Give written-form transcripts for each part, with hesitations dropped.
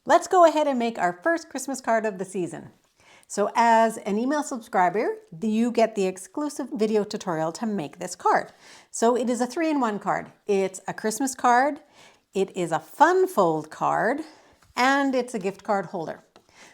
Let's go ahead and make our first Christmas card of the season. So as an email subscriber, you get the exclusive video tutorial to make this card. So it is a 3-in-1 card. It's a Christmas card, it is a fun fold card, and it's a gift card holder.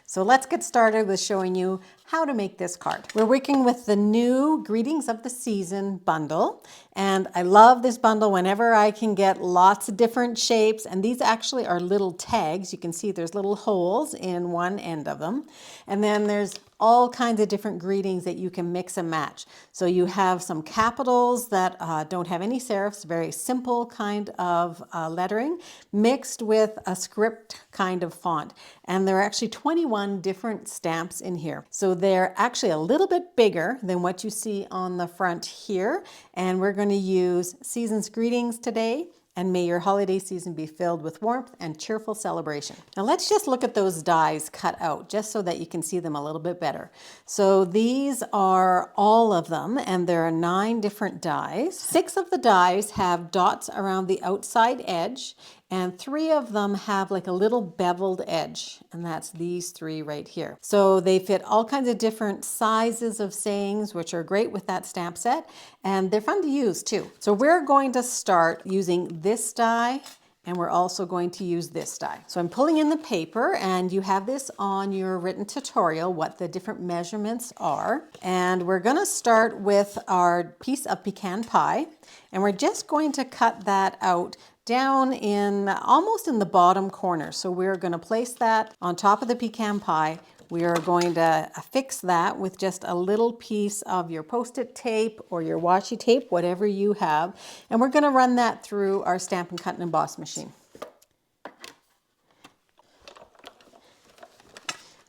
So let's get started with showing you how to make this card. We're working with the new Greetings of the Season bundle, and I love this bundle whenever I can get lots of different shapes, and these actually are little tags. You can see there's little holes in one end of them, and then there's all kinds of different greetings that you can mix and match. So you have some capitals that don't have any serifs, very simple kind of lettering, mixed with a script kind of font. And there are actually 21 different stamps in here. So they're actually a little bit bigger than what you see on the front here. And we're going to use Season's Greetings today. And may your holiday season be filled with warmth and cheerful celebration. Now let's just look at those dies cut out just so that you can see them a little bit better. So these are all of them, and there are 9 different dies. 6 of the dies have dots around the outside edge, and 3 of them have like a little beveled edge, and that's these 3 right here. So they fit all kinds of different sizes of sayings, which are great with that stamp set, and they're fun to use too. So we're going to start using this die, and we're also going to use this die. So I'm pulling in the paper, and you have this on your written tutorial, what the different measurements are. And we're gonna start with our piece of pecan pie, and we're just going to cut that out down in almost in the bottom corner. So we're going to place that on top of the pecan pie. We are going to affix that with just a little piece of your Post-it tape or your washi tape, whatever you have. And we're going to run that through our Stampin' Cut and Emboss machine.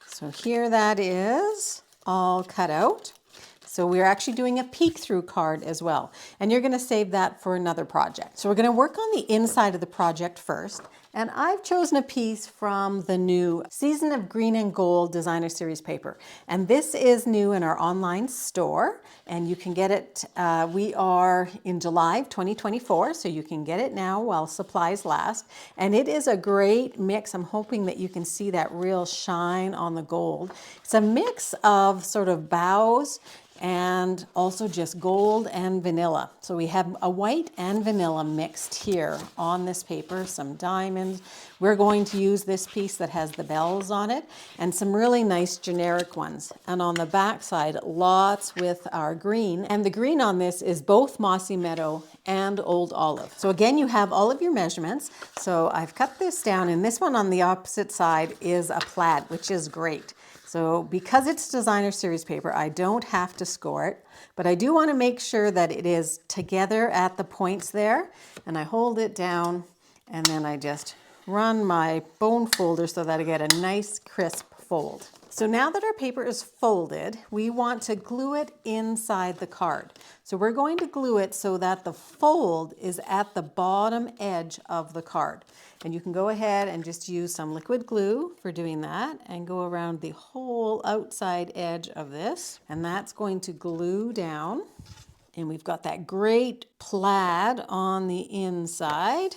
So here that is all cut out. So we're actually doing a peek through card as well. And you're gonna save that for another project. So we're gonna work on the inside of the project first. And I've chosen a piece from the new Season of Green and Gold Designer Series paper. And this is new in our online store. And you can get it, we are in July of 2024, so you can get it now while supplies last. And it is a great mix. I'm hoping that you can see that real shine on the gold. It's a mix of sort of bows and also just gold and vanilla. So we have a white and vanilla mixed here on this paper, some diamonds. We're going to use this piece that has the bells on it and some really nice generic ones. And on the back side, lots with our green. And the green on this is both Mossy Meadow and Old Olive. So again, you have all of your measurements. So I've cut this down, and this one on the opposite side is a plaid, which is great. So because it's designer series paper, I don't have to score it, but I do want to make sure that it is together at the points there. And I hold it down, and then I just run my bone folder so that I get a nice crisp fold. So now that our paper is folded, we want to glue it inside the card. So we're going to glue it so that the fold is at the bottom edge of the card. And you can go ahead and just use some liquid glue for doing that and go around the whole outside edge of this. And that's going to glue down. And we've got that great plaid on the inside.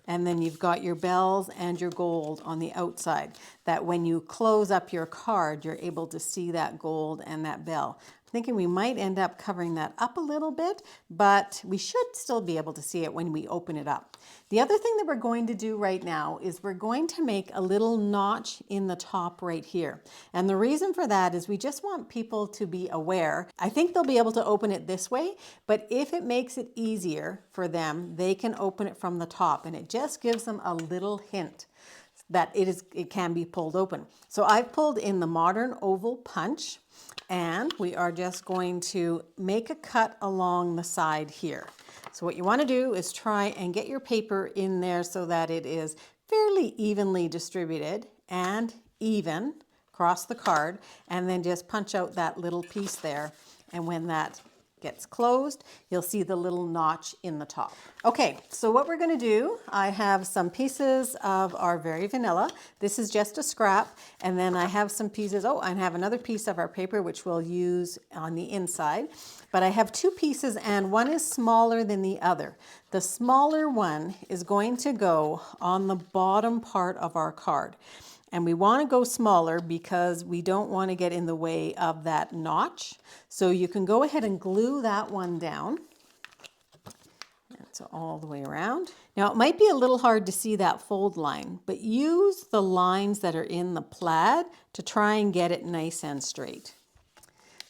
And then you've got your bells and your gold on the outside, that when you close up your card, you're able to see that gold and that bell. I'm thinking we might end up covering that up a little bit, but we should still be able to see it when we open it up. The other thing that we're going to do right now is we're going to make a little notch in the top right here. And the reason for that is we just want people to be aware. I think they'll be able to open it this way, but if it makes it easier for them, they can open it from the top, and it just gives them a little hint that it can be pulled open. So I've pulled in the modern oval punch, and we are just going to make a cut along the side here. So what you want to do is try and get your paper in there so that it is fairly evenly distributed and even across the card, and then just punch out that little piece there. And when that gets closed, you'll see the little notch in the top. Okay, so what we're going to do, I have some pieces of our Very Vanilla. This is just a scrap, and then I have some pieces, I have another piece of our paper which we'll use on the inside. But I have two pieces and one is smaller than the other. The smaller one is going to go on the bottom part of our card. And we want to go smaller because we don't want to get in the way of that notch. So you can go ahead and glue that one down. So all the way around. Now it might be a little hard to see that fold line, but use the lines that are in the plaid to try and get it nice and straight.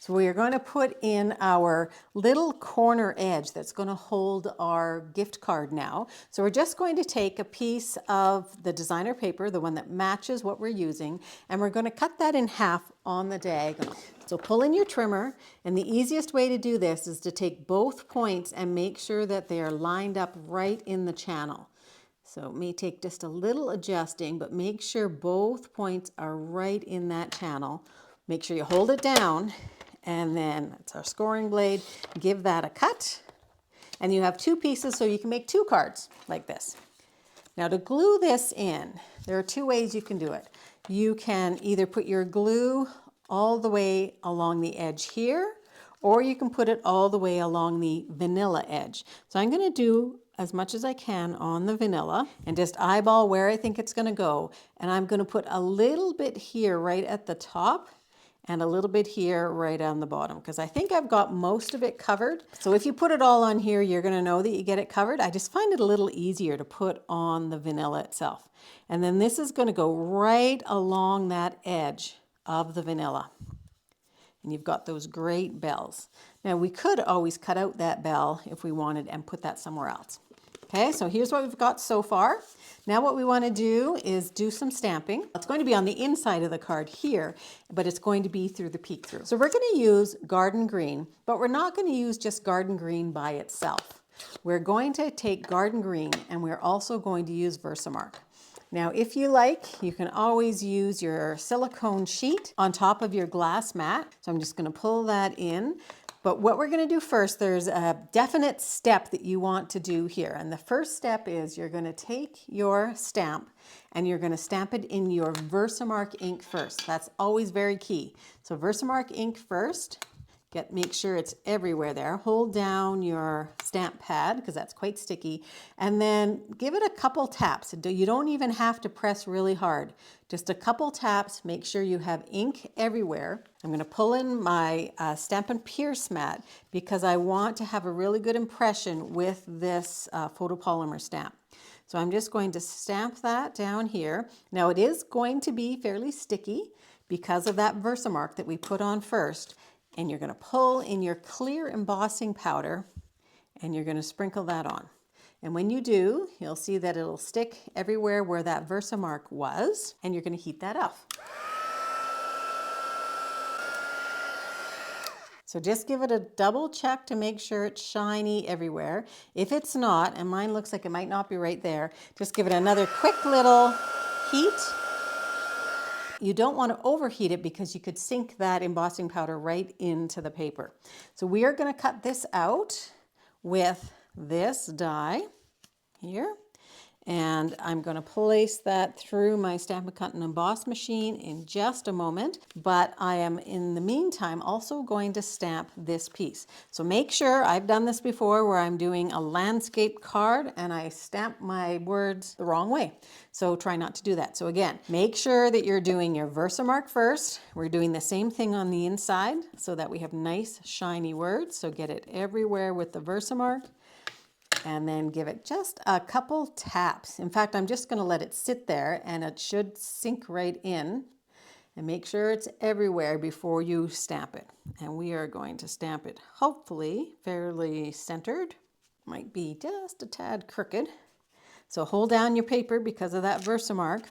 So we are going to put in our little corner edge that's going to hold our gift card now. So we're just going to take a piece of the designer paper, the one that matches what we're using, and we're going to cut that in half on the diagonal. So pull in your trimmer, and the easiest way to do this is to take both points and make sure that they are lined up right in the channel. So it may take just a little adjusting, but make sure both points are right in that channel. Make sure you hold it down. And then it's our scoring blade. Give that a cut. And you have two pieces, so you can make two cards like this. Now to glue this in, there are two ways you can do it. You can either put your glue all the way along the edge here, or you can put it all the way along the vanilla edge. So I'm going to do as much as I can on the vanilla and just eyeball where I think it's going to go. And I'm going to put a little bit here right at the top and a little bit here right on the bottom because I think I've got most of it covered. So if you put it all on here, you're going to know that you get it covered. I just find it a little easier to put on the vanilla itself. And then this is going to go right along that edge of the vanilla. And you've got those great bells. Now we could always cut out that bell if we wanted and put that somewhere else. Okay, so here's what we've got so far. Now what we want to do is do some stamping. It's going to be on the inside of the card here, but it's going to be through the peek through. So we're going to use garden green, but we're not going to use just garden green by itself. We're going to take garden green and we're also going to use Versamark. Now, if you like, you can always use your silicone sheet on top of your glass mat. So I'm just going to pull that in. But what we're going to do first, there's a definite step that you want to do here. And the first step is you're going to take your stamp and you're going to stamp it in your Versamark ink first. That's always very key. So Versamark ink first. Make sure it's everywhere there. Hold down your stamp pad because that's quite sticky. And then give it a couple taps. You don't even have to press really hard. Just a couple taps. Make sure you have ink everywhere. I'm going to pull in my Stampin' Pierce mat because I want to have a really good impression with this photopolymer stamp. So I'm just going to stamp that down here. Now it is going to be fairly sticky because of that Versamark that we put on first. And you're going to pull in your clear embossing powder and you're going to sprinkle that on. And when you do, you'll see that it'll stick everywhere where that Versamark was, and you're going to heat that up. So just give it a double check to make sure it's shiny everywhere. If it's not, and mine looks like it might not be right there, just give it another quick little heat. You don't want to overheat it because you could sink that embossing powder right into the paper. So we are going to cut this out with this die here. And I'm going to place that through my Stampin' Cut and Emboss machine in just a moment. But I am, in the meantime, also going to stamp this piece. So make sure, I've done this before where I'm doing a landscape card and I stamp my words the wrong way. So try not to do that. So again, make sure that you're doing your Versamark first. We're doing the same thing on the inside so that we have nice shiny words. So get it everywhere with the Versamark. And then give it just a couple taps. In fact, I'm just going to let it sit there and it should sink right in. And make sure it's everywhere before you stamp it. And we are going to stamp it hopefully fairly centered. Might be just a tad crooked. So hold down your paper because of that Versamark.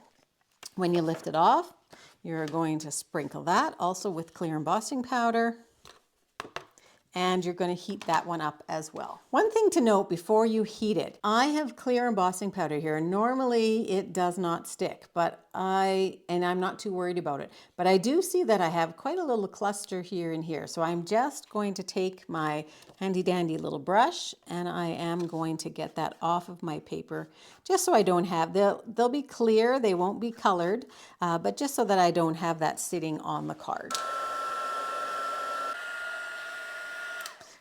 When you lift it off, you're going to sprinkle that also with clear embossing powder. and you're going to heat that one up as well. One thing to note before you heat it, I have clear embossing powder here. Normally it does not stick, but I'm not too worried about it. But I do see that I have quite a little cluster here and here. So I'm just going to take my handy dandy little brush and I am going to get that off of my paper just so I don't have, they'll be clear, they won't be colored, but just so that I don't have that sitting on the card.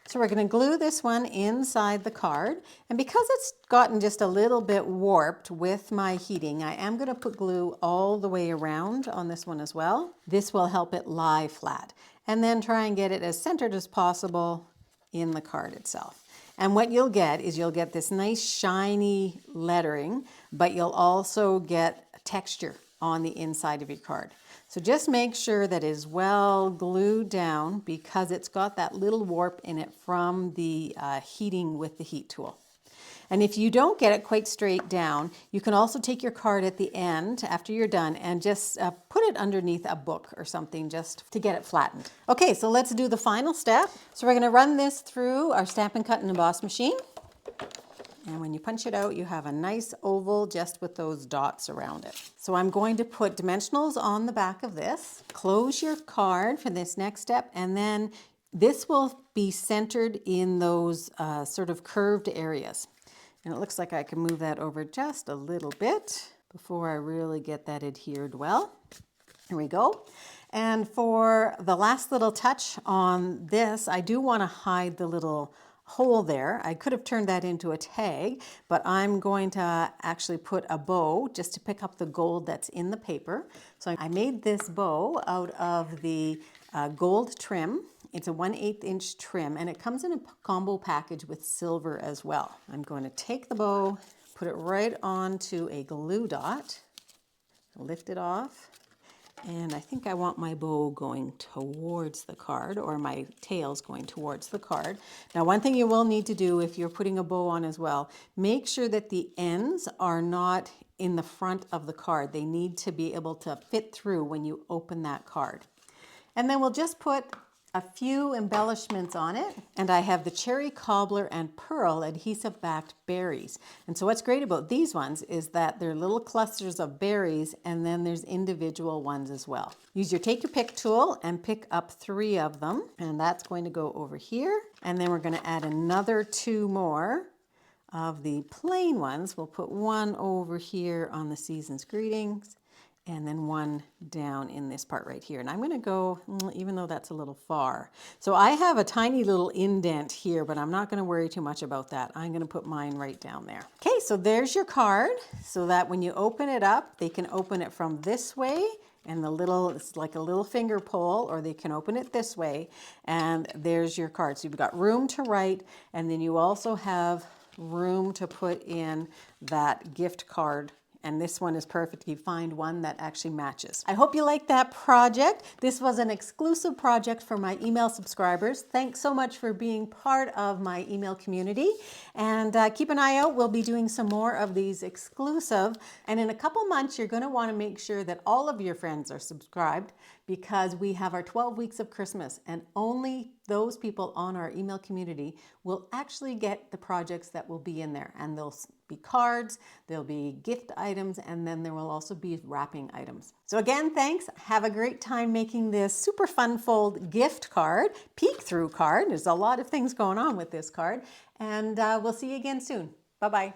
So we're going to glue this one inside the card, and because it's gotten just a little bit warped with my heating, I am going to put glue all the way around on this one as well. This will help it lie flat, and then try and get it as centered as possible in the card itself. And what you'll get is you'll get this nice shiny lettering, but you'll also get texture on the inside of your card. So just make sure that it is well glued down because it's got that little warp in it from the heating with the heat tool. And if you don't get it quite straight down, you can also take your card at the end after you're done and just put it underneath a book or something just to get it flattened. Okay, so let's do the final step. So we're going to run this through our Stampin' Cut and Emboss machine. And when you punch it out, you have a nice oval just with those dots around it. So I'm going to put dimensionals on the back of this. Close your card for this next step, and then this will be centered in those sort of curved areas. And it looks like I can move that over just a little bit before I really get that adhered well. Here we go. And for the last little touch on this, I do want to hide the little hole there. I could have turned that into a tag, but I'm going to actually put a bow just to pick up the gold that's in the paper. So I made this bow out of the gold trim. It's a 1/8 inch trim, and it comes in a combo package with silver as well. I'm going to take the bow, put it right onto a glue dot, lift it off. And I think I want my bow going towards the card, or my tails going towards the card. Now, one thing you will need to do if you're putting a bow on as well, make sure that the ends are not in the front of the card. They need to be able to fit through when you open that card. And then we'll just put a few embellishments on it. And I have the Cherry Cobbler and Pearl adhesive backed berries. And so what's great about these ones is that they're little clusters of berries, and then there's individual ones as well. Use your take your pick tool and pick up 3 of them. And that's going to go over here. And then we're going to add another 2 more of the plain ones. We'll put one over here on the Season's Greetings, and then one down in this part right here. And I'm gonna go, even though that's a little far. So I have a tiny little indent here, but I'm not gonna worry too much about that. I'm gonna put mine right down there. Okay, so there's your card, so that when you open it up, they can open it from this way, and it's like a little finger pull, or they can open it this way, and there's your card. So you've got room to write, and then you also have room to put in that gift card. And this one is perfect if you find one that actually matches. I hope you liked that project. This was an exclusive project for my email subscribers. Thanks so much for being part of my email community. And keep an eye out. We'll be doing some more of these exclusive. And in a couple months, you're going to want to make sure that all of your friends are subscribed, because we have our 12 weeks of Christmas, and only those people on our email community will actually get the projects that will be in there. And they'll be cards, there'll be gift items, and then there will also be wrapping items. So again, thanks. Have a great time making this super fun fold gift card, peek through card. There's a lot of things going on with this card, and we'll see you again soon. Bye-bye.